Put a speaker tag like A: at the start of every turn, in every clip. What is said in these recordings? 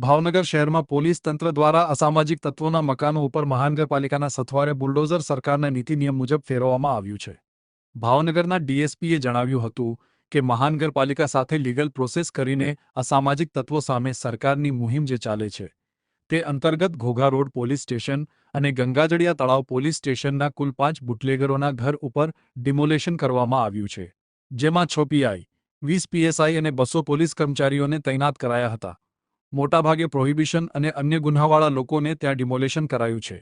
A: ભાવનગર શહેરમાં પોલીસ તંત્ર દ્વારા અસામાજિક તત્વોના મકાનો ઉપર મહાનગરપાલિકાના સથવારે બુલડોઝર સરકારના નીતિ નિયમ મુજબ ફેરવવામાં આવ્યું છે। ભાવનગરના ડીએસપીએ જણાવ્યું હતું કે મહાનગરપાલિકા સાથે લીગલ પ્રોસેસ કરીને અસામાજિક તત્વો સામે સરકારની મુહિમ જે ચાલે છે તે અંતર્ગત ઘોઘા રોડ પોલીસ સ્ટેશન અને ગંગાજળિયા તળાવ પોલીસ સ્ટેશનના કુલ 5 બુટલેગરોના ઘર ઉપર ડિમોલેશન કરવામાં આવ્યું છે, જેમાં 6 પીઆઈ, 20 પીએસઆઈ અને 200 પોલીસ કર્મચારીઓને તૈનાત કરાયા હતા। મોટાભાગે પ્રોહિબિશન અને અન્ય ગુન્હાવાળા લોકોને ત્યાં ડિમોલેશન કરાયું છે।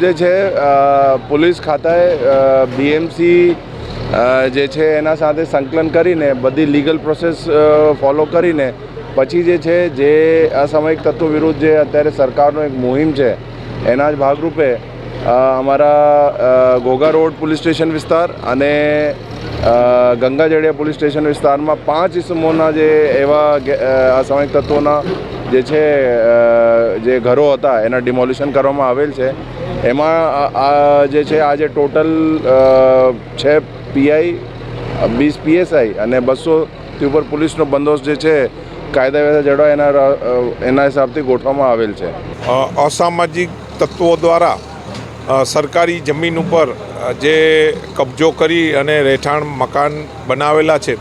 B: જે છે પોલીસ ખાતાએ બીએમસી જે છે એના સાથે સંકલન કરીને બધી લીગલ પ્રોસેસ ફોલો કરીને પછી જે છે જે અસામાજિક તત્વો વિરુદ્ધ જે અત્યારે સરકારનો એક મુહિમ છે એના જ ભાગરૂપે અમારા ઘોઘા રોડ પોલીસ સ્ટેશન વિસ્તાર અને ગંગાજળિયા પોલીસ સ્ટેશન વિસ્તારમાં 5 ઇસમોના જે એવા અસામાજિક તત્વોના જે છે જે ઘરો હતા એના ડિમોલિશન કરવામાં આવેલ છે। એમાં જે છે આજે ટોટલ 6 પીઆઈ, 20 પીએસઆઈ અને 200થી ઉપર પોલીસનો બંદોબસ્ત જે છે કાયદા વ્યવસ્થા જળવાય એના હિસાબથી ગોઠવવામાં આવેલ છે।
C: અસામાજિક તત્વો દ્વારા સરકારી જમીન ઉપર જે કબજો કરી અને રહેઠાણ મકાન બનાવેલા છે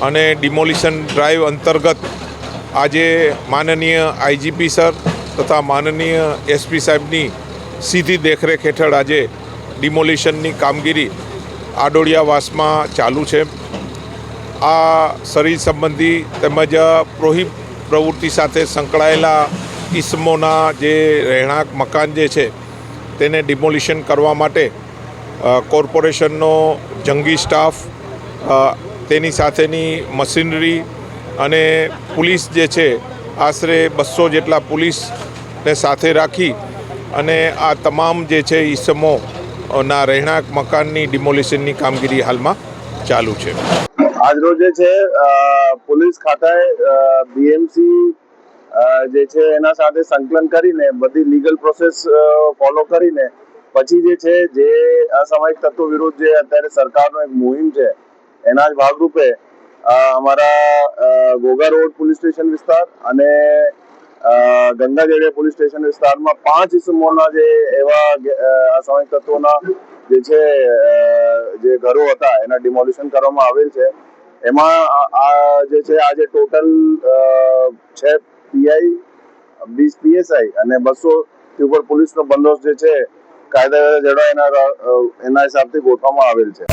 C: અને ડિમોલિશન ડ્રાઈવ અંતર્ગત આજે માનનીય આઈજીપી સર તથા માનનીય એસપી સાહેબની સીધી દેખરેખ હેઠળ આજે ડિમોલિશનની કામગીરી આડોડિયાવાસમાં ચાલુ છે. આ શરીર સંબંધી તેમજ પ્રવૃત્તિ સાથે સંકળાયેલા ઇસમોના જે રહેણાંક મકાન જે છે તેને ડિમોલિશન કરવા માટે કોર્પોરેશનનો જંગી સ્ટાફ, તેની સાથેની મશીનરી અને પોલીસ જે છે આશરે 200 જેટલા પોલીસને સાથે રાખી અને આ તમામ જે છે ઇસમોના રહેણાંક મકાનની ડિમોલિશનની કામગીરી હાલમાં ચાલુ છે.
B: આજરોજ જે છે પોલીસ ખાતાએ બીએમસી જે છે એના સાથે સંકલન કરીને બધી લીગલ પ્રોસેસ ફોલો કરીને પછી જે છે જે અસામાજિક તત્વો વિરુદ્ધ જે અત્યારે સરકારનો એક મુહિમ છે એના જ ભાગરૂપે અમારા ઘોઘા રોડ પોલીસ સ્ટેશન વિસ્તાર અને ગંગાજળિયા પોલીસ સ્ટેશન વિસ્તારમાં 5 ઇસમોના જે એવા અસામાજિક તત્વોના જે છે જે ઘરો હતા એના ડિમોલિશન કરવામાં આવેલ છે. એમાં આ જે છે આજે ટોટલ 6 પીઆઈ, 20 પીએસઆઈ અને 200 થી ઉપર પોલીસનો બંદોબસ્ત જે છે કાયદા જળવાય એના હિસાબથી ગોઠવવામાં આવેલ છે.